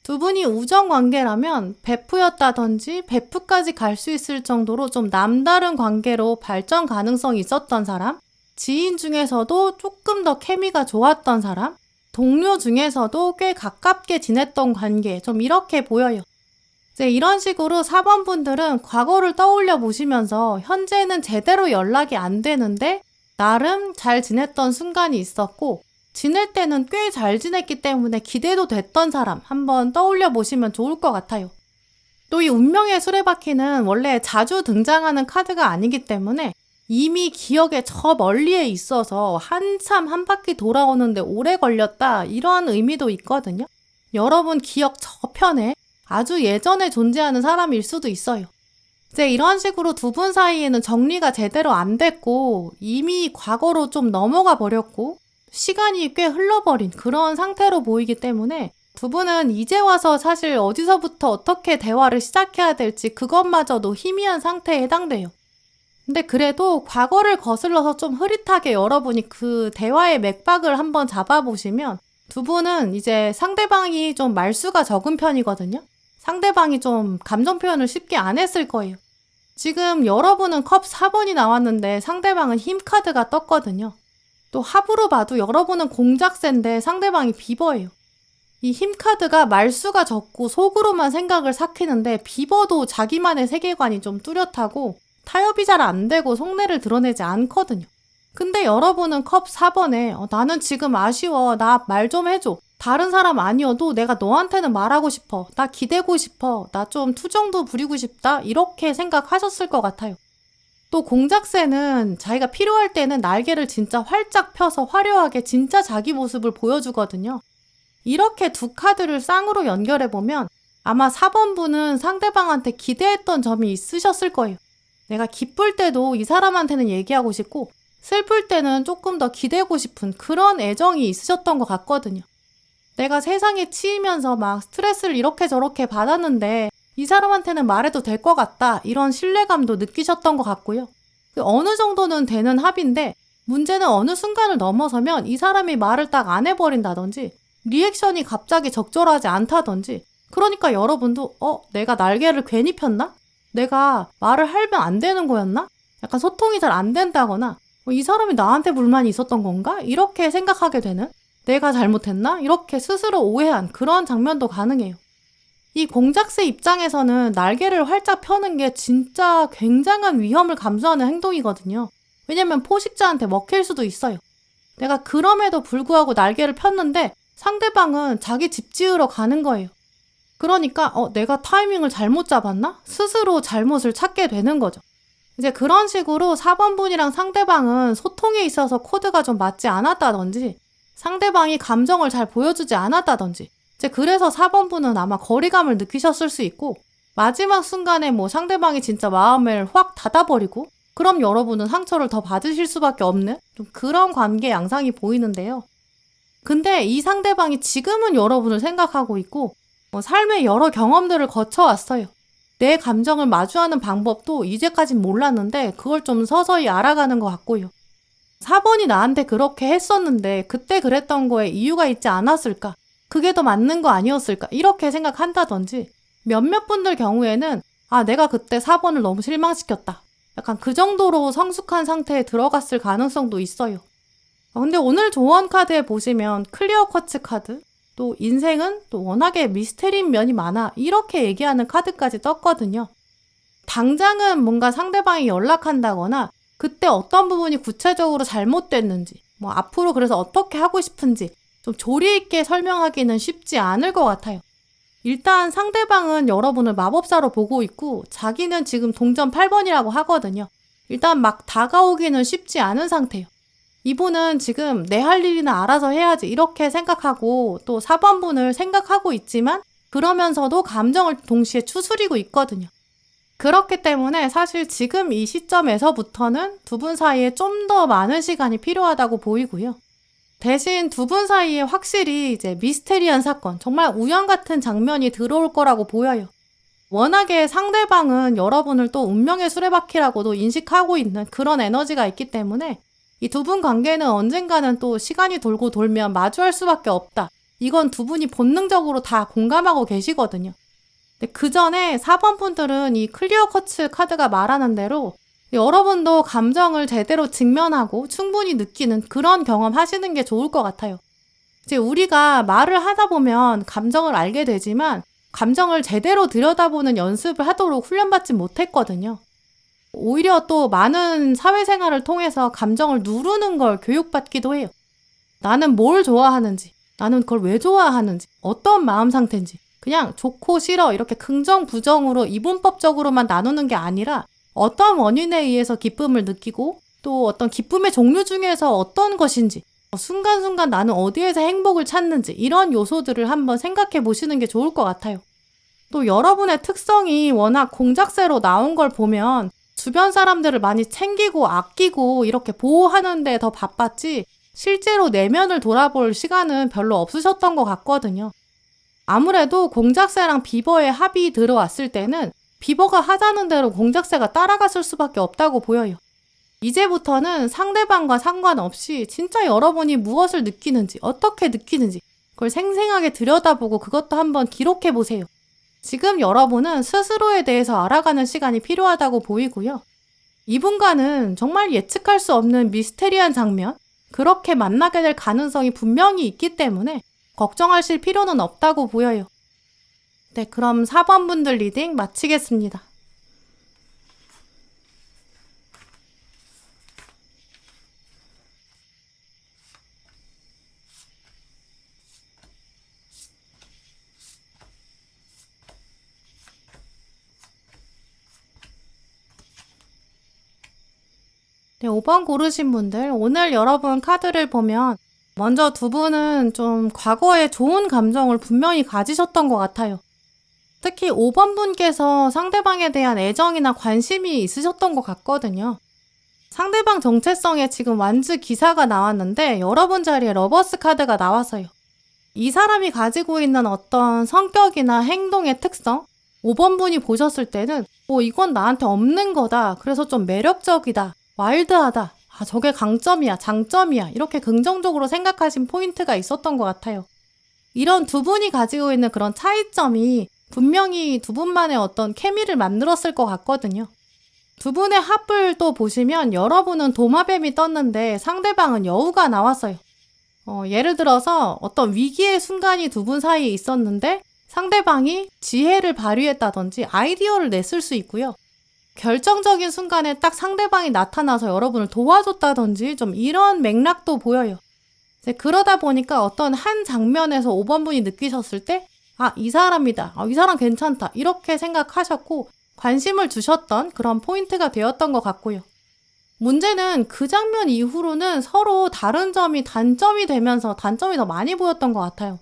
Speaker 1: 두 분이 우정 관계라면 베프였다든지 베프까지 갈 수 있을 정도로 좀 남다른 관계로 발전 가능성이 있었던 사람, 지인 중에서도 조금 더 케미가 좋았던 사람, 동료 중에서도 꽤 가깝게 지냈던 관계, 좀 이렇게 보여요. 이제 이런 식으로 4번 분들은 과거를 떠올려 보시면서 현재는 제대로 연락이 안 되는데 나름 잘 지냈던 순간이 있었고 지낼 때는 꽤 잘 지냈기 때문에 기대도 됐던 사람 한번 떠올려 보시면 좋을 것 같아요. 또 이 운명의 수레바퀴는 원래 자주 등장하는 카드가 아니기 때문에 이미 기억에 저 멀리에 있어서 한참 한 바퀴 돌아오는데 오래 걸렸다 이런 의미도 있거든요. 여러분 기억 저편에 아주 예전에 존재하는 사람일 수도 있어요. 이제 이런 식으로 두 분 사이에는 정리가 제대로 안 됐고 이미 과거로 좀 넘어가 버렸고 시간이 꽤 흘러버린 그런 상태로 보이기 때문에 두 분은 이제 와서 사실 어디서부터 어떻게 대화를 시작해야 될지 그것마저도 희미한 상태에 해당돼요. 근데 그래도 과거를 거슬러서 좀 흐릿하게 여러분이 그 대화의 맥박을 한번 잡아보시면 두 분은 이제 상대방이 좀 말수가 적은 편이거든요. 상대방이 좀 감정 표현을 쉽게 안 했을 거예요. 지금 여러분은 컵 4번이 나왔는데 상대방은 힘 카드가 떴거든요. 또 합으로 봐도 여러분은 공작새인데 상대방이 비버예요. 이 힘 카드가 말수가 적고 속으로만 생각을 삭히는데 비버도 자기만의 세계관이 좀 뚜렷하고 타협이 잘 안 되고 속내를 드러내지 않거든요. 근데 여러분은 컵 4번에 나는 지금 아쉬워. 나 말 좀 해줘. 다른 사람 아니어도 내가 너한테는 말하고 싶어. 나 기대고 싶어. 나 좀 투정도 부리고 싶다. 이렇게 생각하셨을 것 같아요. 또 공작새는 자기가 필요할 때는 날개를 진짜 활짝 펴서 화려하게 진짜 자기 모습을 보여주거든요. 이렇게 두 카드를 쌍으로 연결해보면 아마 4번 분은 상대방한테 기대했던 점이 있으셨을 거예요. 내가 기쁠 때도 이 사람한테는 얘기하고 싶고 슬플 때는 조금 더 기대고 싶은 그런 애정이 있으셨던 것 같거든요. 내가 세상에 치이면서 막 스트레스를 이렇게 저렇게 받았는데 이 사람한테는 말해도 될 것 같다 이런 신뢰감도 느끼셨던 것 같고요. 어느 정도는 되는 합인데 문제는 어느 순간을 넘어서면 이 사람이 말을 딱 안 해버린다든지 리액션이 갑자기 적절하지 않다든지 그러니까 여러분도 내가 날개를 괜히 폈나? 내가 말을 하면 안 되는 거였나? 약간 소통이 잘 안 된다거나 이 사람이 나한테 불만이 있었던 건가? 이렇게 생각하게 되는 내가 잘못했나? 이렇게 스스로 오해한 그런 장면도 가능해요. 이 공작새 입장에서는 날개를 활짝 펴는 게 진짜 굉장한 위험을 감수하는 행동이거든요. 왜냐면 포식자한테 먹힐 수도 있어요. 내가 그럼에도 불구하고 날개를 폈는데 상대방은 자기 집 지으러 가는 거예요. 그러니까 내가 타이밍을 잘못 잡았나? 스스로 잘못을 찾게 되는 거죠. 이제 그런 식으로 4번 분이랑 상대방은 소통에 있어서 코드가 좀 맞지 않았다든지 상대방이 감정을 잘 보여주지 않았다든지 이제 그래서 4번 분은 아마 거리감을 느끼셨을 수 있고 마지막 순간에 뭐 상대방이 진짜 마음을 확 닫아버리고 그럼 여러분은 상처를 더 받으실 수밖에 없는 좀 그런 관계 양상이 보이는데요. 근데 이 상대방이 지금은 여러분을 생각하고 있고 삶의 여러 경험들을 거쳐왔어요. 내 감정을 마주하는 방법도 이제까진 몰랐는데 그걸 좀 서서히 알아가는 것 같고요. 4번이 나한테 그렇게 했었는데 그때 그랬던 거에 이유가 있지 않았을까? 그게 더 맞는 거 아니었을까? 이렇게 생각한다든지 몇몇 분들 경우에는 내가 그때 4번을 너무 실망시켰다. 약간 그 정도로 성숙한 상태에 들어갔을 가능성도 있어요. 근데 오늘 조언 카드에 보시면 클리어 쿼츠 카드, 또 인생은 또 워낙에 미스테리인 면이 많아 이렇게 얘기하는 카드까지 떴거든요. 당장은 뭔가 상대방이 연락한다거나 그때 어떤 부분이 구체적으로 잘못됐는지 앞으로 그래서 어떻게 하고 싶은지 좀 조리 있게 설명하기는 쉽지 않을 것 같아요. 일단 상대방은 여러분을 마법사로 보고 있고 자기는 지금 동전 8번이라고 하거든요. 일단 막 다가오기는 쉽지 않은 상태예요. 이분은 지금 내 할 일이나 알아서 해야지 이렇게 생각하고 또 4번 분을 생각하고 있지만 그러면서도 감정을 동시에 추스리고 있거든요. 그렇기 때문에 사실 지금 이 시점에서부터는 두 분 사이에 좀 더 많은 시간이 필요하다고 보이고요. 대신 두 분 사이에 확실히 이제 미스테리한 사건, 정말 우연 같은 장면이 들어올 거라고 보여요. 워낙에 상대방은 여러분을 또 운명의 수레바퀴라고도 인식하고 있는 그런 에너지가 있기 때문에 이 두 분 관계는 언젠가는 또 시간이 돌고 돌면 마주할 수밖에 없다. 이건 두 분이 본능적으로 다 공감하고 계시거든요. 근데 그 전에 4번 분들은 이 클리어 쿼츠 카드가 말하는 대로 여러분도 감정을 제대로 직면하고 충분히 느끼는 그런 경험 하시는 게 좋을 것 같아요. 이제 우리가 말을 하다 보면 감정을 알게 되지만 감정을 제대로 들여다보는 연습을 하도록 훈련받지 못했거든요. 오히려 또 많은 사회생활을 통해서 감정을 누르는 걸 교육받기도 해요. 나는 뭘 좋아하는지, 나는 그걸 왜 좋아하는지, 어떤 마음 상태인지 그냥 좋고 싫어 이렇게 긍정, 부정으로 이분법적으로만 나누는 게 아니라 어떤 원인에 의해서 기쁨을 느끼고 또 어떤 기쁨의 종류 중에서 어떤 것인지 순간순간 나는 어디에서 행복을 찾는지 이런 요소들을 한번 생각해 보시는 게 좋을 것 같아요. 또 여러분의 특성이 워낙 공작새로 나온 걸 보면 주변 사람들을 많이 챙기고 아끼고 이렇게 보호하는 데 더 바빴지 실제로 내면을 돌아볼 시간은 별로 없으셨던 것 같거든요. 아무래도 공작새랑 비버의 합이 들어왔을 때는 비버가 하자는 대로 공작새가 따라갔을 수밖에 없다고 보여요. 이제부터는 상대방과 상관없이 진짜 여러분이 무엇을 느끼는지, 어떻게 느끼는지 그걸 생생하게 들여다보고 그것도 한번 기록해보세요. 지금 여러분은 스스로에 대해서 알아가는 시간이 필요하다고 보이고요. 이분과는 정말 예측할 수 없는 미스테리한 장면, 그렇게 만나게 될 가능성이 분명히 있기 때문에 걱정하실 필요는 없다고 보여요. 네, 그럼 4번 분들 리딩 마치겠습니다. 네, 5번 고르신 분들, 오늘 여러분 카드를 보면 먼저 두 분은 좀 과거에 좋은 감정을 분명히 가지셨던 것 같아요. 특히 5번 분께서 상대방에 대한 애정이나 관심이 있으셨던 것 같거든요. 상대방 정체성에 지금 완즈 기사가 나왔는데 여러분 자리에 러버스 카드가 나와서요. 이 사람이 가지고 있는 어떤 성격이나 행동의 특성, 5번 분이 보셨을 때는 이건 나한테 없는 거다. 그래서 좀 매력적이다. 와일드하다. 저게 강점이야, 장점이야. 이렇게 긍정적으로 생각하신 포인트가 있었던 것 같아요. 이런 두 분이 가지고 있는 그런 차이점이 분명히 두 분만의 어떤 케미를 만들었을 것 같거든요. 두 분의 합을 또 보시면 여러분은 도마뱀이 떴는데 상대방은 여우가 나왔어요. 예를 들어서 어떤 위기의 순간이 두 분 사이에 있었는데 상대방이 지혜를 발휘했다든지 아이디어를 냈을 수 있고요. 결정적인 순간에 딱 상대방이 나타나서 여러분을 도와줬다든지 좀 이런 맥락도 보여요. 그러다 보니까 어떤 한 장면에서 5번 분이 느끼셨을 때 이 사람이다. 이 사람 괜찮다. 이렇게 생각하셨고 관심을 주셨던 그런 포인트가 되었던 것 같고요. 문제는 그 장면 이후로는 서로 다른 점이 단점이 되면서 단점이 더 많이 보였던 것 같아요.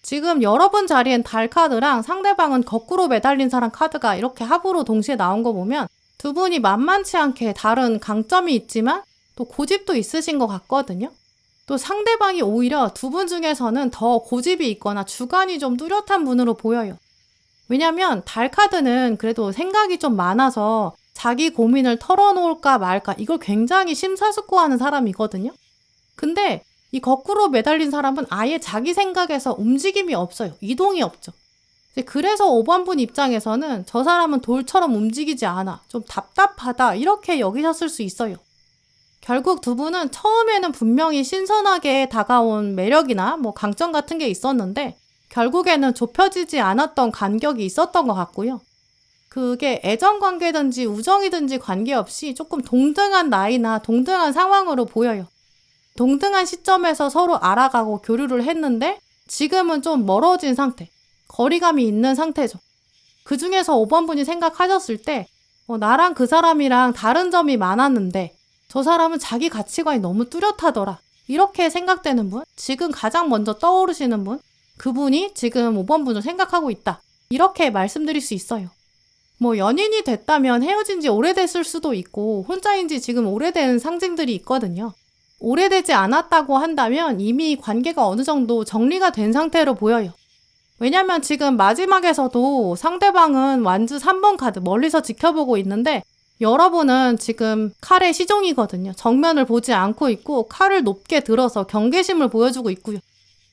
Speaker 1: 지금 여러분 자리엔 달 카드랑 상대방은 거꾸로 매달린 사람 카드가 이렇게 합으로 동시에 나온 거 보면 두 분이 만만치 않게 다른 강점이 있지만 또 고집도 있으신 것 같거든요. 또 상대방이 오히려 두 분 중에서는 더 고집이 있거나 주관이 좀 뚜렷한 분으로 보여요. 왜냐면 달 카드는 그래도 생각이 좀 많아서 자기 고민을 털어놓을까 말까 이걸 굉장히 심사숙고하는 사람이거든요. 근데 이 거꾸로 매달린 사람은 아예 자기 생각에서 움직임이 없어요. 이동이 없죠. 그래서 5번 분 입장에서는 저 사람은 돌처럼 움직이지 않아. 좀 답답하다. 이렇게 여기셨을 수 있어요. 결국 두 분은 처음에는 분명히 신선하게 다가온 매력이나 강점 같은 게 있었는데 결국에는 좁혀지지 않았던 간격이 있었던 것 같고요. 그게 애정 관계든지 우정이든지 관계없이 조금 동등한 나이나 동등한 상황으로 보여요. 동등한 시점에서 서로 알아가고 교류를 했는데 지금은 좀 멀어진 상태, 거리감이 있는 상태죠. 그 중에서 5번 분이 생각하셨을 때 나랑 그 사람이랑 다른 점이 많았는데 저 사람은 자기 가치관이 너무 뚜렷하더라. 이렇게 생각되는 분, 지금 가장 먼저 떠오르시는 분, 그분이 지금 5번 분을 생각하고 있다. 이렇게 말씀드릴 수 있어요. 연인이 됐다면 헤어진 지 오래됐을 수도 있고 혼자인 지 지금 오래된 상징들이 있거든요. 오래되지 않았다고 한다면 이미 관계가 어느 정도 정리가 된 상태로 보여요. 왜냐면 지금 마지막에서도 상대방은 완주 3번 카드 멀리서 지켜보고 있는데 여러분은 지금 칼의 시종이거든요. 정면을 보지 않고 있고 칼을 높게 들어서 경계심을 보여주고 있고요.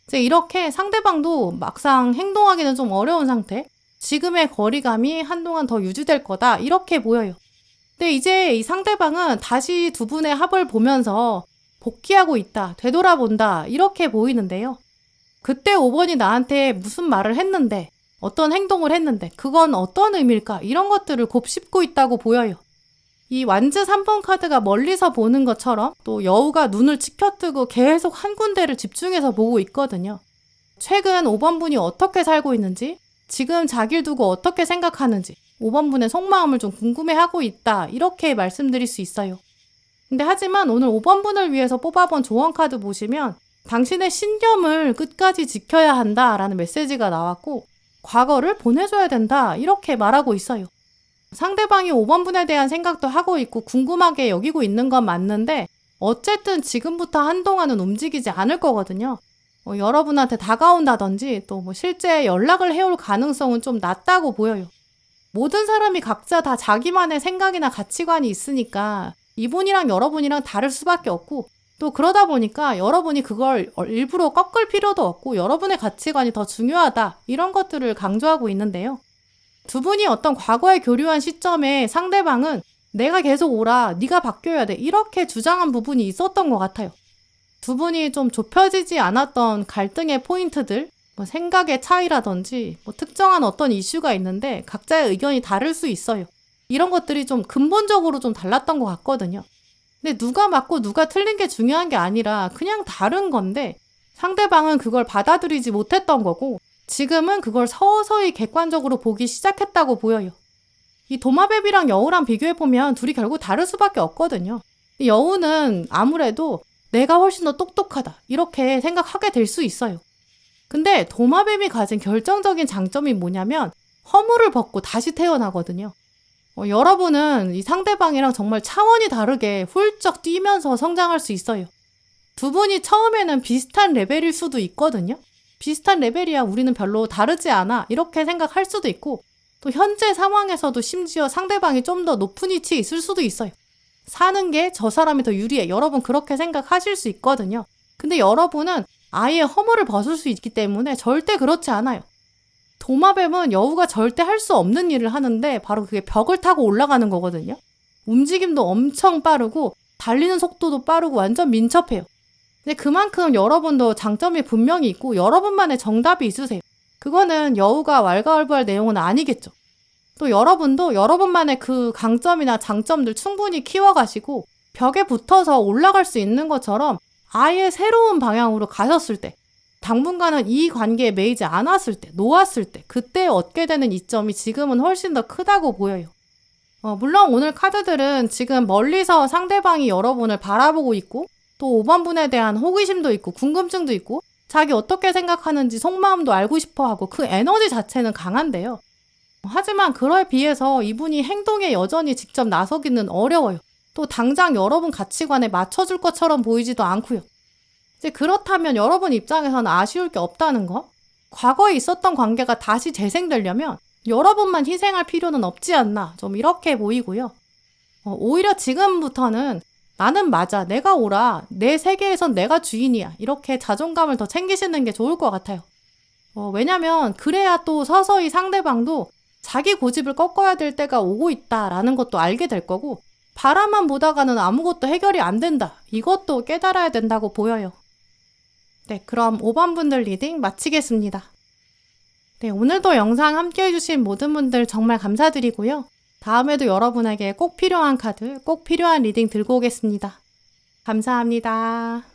Speaker 1: 이제 이렇게 상대방도 막상 행동하기는 좀 어려운 상태, 지금의 거리감이 한동안 더 유지될 거다 이렇게 보여요. 근데 이제 이 상대방은 다시 두 분의 합을 보면서 복귀하고 있다, 되돌아본다 이렇게 보이는데요. 그때 5번이 나한테 무슨 말을 했는데 어떤 행동을 했는데 그건 어떤 의미일까 이런 것들을 곱씹고 있다고 보여요. 이 완즈 3번 카드가 멀리서 보는 것처럼 또 여우가 눈을 치켜뜨고 계속 한 군데를 집중해서 보고 있거든요. 최근 5번 분이 어떻게 살고 있는지, 지금 자기를 두고 어떻게 생각하는지 5번 분의 속마음을 좀 궁금해하고 있다 이렇게 말씀드릴 수 있어요. 근데 하지만 오늘 5번 분을 위해서 뽑아본 조언 카드 보시면 당신의 신념을 끝까지 지켜야 한다라는 메시지가 나왔고 과거를 보내줘야 된다 이렇게 말하고 있어요. 상대방이 5번 분에 대한 생각도 하고 있고 궁금하게 여기고 있는 건 맞는데 어쨌든 지금부터 한동안은 움직이지 않을 거거든요. 여러분한테 다가온다든지 또 실제 연락을 해올 가능성은 좀 낮다고 보여요. 모든 사람이 각자 다 자기만의 생각이나 가치관이 있으니까 이분이랑 여러분이랑 다를 수밖에 없고 또 그러다 보니까 여러분이 그걸 일부러 꺾을 필요도 없고 여러분의 가치관이 더 중요하다 이런 것들을 강조하고 있는데요. 두 분이 어떤 과거에 교류한 시점에 상대방은 내가 계속 오라, 네가 바뀌어야 돼 이렇게 주장한 부분이 있었던 것 같아요. 두 분이 좀 좁혀지지 않았던 갈등의 포인트들, 생각의 차이라든지 특정한 어떤 이슈가 있는데 각자의 의견이 다를 수 있어요. 이런 것들이 좀 근본적으로 좀 달랐던 것 같거든요. 근데 누가 맞고 누가 틀린 게 중요한 게 아니라 그냥 다른 건데 상대방은 그걸 받아들이지 못했던 거고 지금은 그걸 서서히 객관적으로 보기 시작했다고 보여요. 이 도마뱀이랑 여우랑 비교해보면 둘이 결국 다를 수밖에 없거든요. 여우는 아무래도 내가 훨씬 더 똑똑하다 이렇게 생각하게 될 수 있어요. 근데 도마뱀이 가진 결정적인 장점이 뭐냐면 허물을 벗고 다시 태어나거든요. 여러분은 이 상대방이랑 정말 차원이 다르게 훌쩍 뛰면서 성장할 수 있어요. 두 분이 처음에는 비슷한 레벨일 수도 있거든요. 비슷한 레벨이야 우리는 별로 다르지 않아 이렇게 생각할 수도 있고 또 현재 상황에서도 심지어 상대방이 좀 더 높은 위치에 있을 수도 있어요. 사는 게 저 사람이 더 유리해. 여러분 그렇게 생각하실 수 있거든요. 근데 여러분은 아예 허물을 벗을 수 있기 때문에 절대 그렇지 않아요. 도마뱀은 여우가 절대 할 수 없는 일을 하는데 바로 그게 벽을 타고 올라가는 거거든요. 움직임도 엄청 빠르고 달리는 속도도 빠르고 완전 민첩해요. 근데 그만큼 여러분도 장점이 분명히 있고 여러분만의 정답이 있으세요. 그거는 여우가 왈가왈부할 내용은 아니겠죠. 또 여러분도 여러분만의 그 강점이나 장점들 충분히 키워가시고 벽에 붙어서 올라갈 수 있는 것처럼 아예 새로운 방향으로 가셨을 때 당분간은 이 관계에 매이지 않았을 때, 놓았을 때, 그때 얻게 되는 이점이 지금은 훨씬 더 크다고 보여요. 물론 오늘 카드들은 지금 멀리서 상대방이 여러분을 바라보고 있고 또 5번 분에 대한 호기심도 있고 궁금증도 있고 자기 어떻게 생각하는지 속마음도 알고 싶어하고 그 에너지 자체는 강한데요. 하지만 그에 비해서 이분이 행동에 여전히 직접 나서기는 어려워요. 또 당장 여러분 가치관에 맞춰줄 것처럼 보이지도 않고요. 이제 그렇다면 여러분 입장에서는 아쉬울 게 없다는 거? 과거에 있었던 관계가 다시 재생되려면 여러분만 희생할 필요는 없지 않나 좀 이렇게 보이고요. 오히려 지금부터는 나는 맞아, 내가 옳아, 내 세계에선 내가 주인이야 이렇게 자존감을 더 챙기시는 게 좋을 것 같아요. 왜냐면 그래야 또 서서히 상대방도 자기 고집을 꺾어야 될 때가 오고 있다라는 것도 알게 될 거고 바라만 보다가는 아무것도 해결이 안 된다 이것도 깨달아야 된다고 보여요. 네, 그럼 5번 분들 리딩 마치겠습니다. 네, 오늘도 영상 함께 해주신 모든 분들 정말 감사드리고요. 다음에도 여러분에게 꼭 필요한 카드, 꼭 필요한 리딩 들고 오겠습니다. 감사합니다.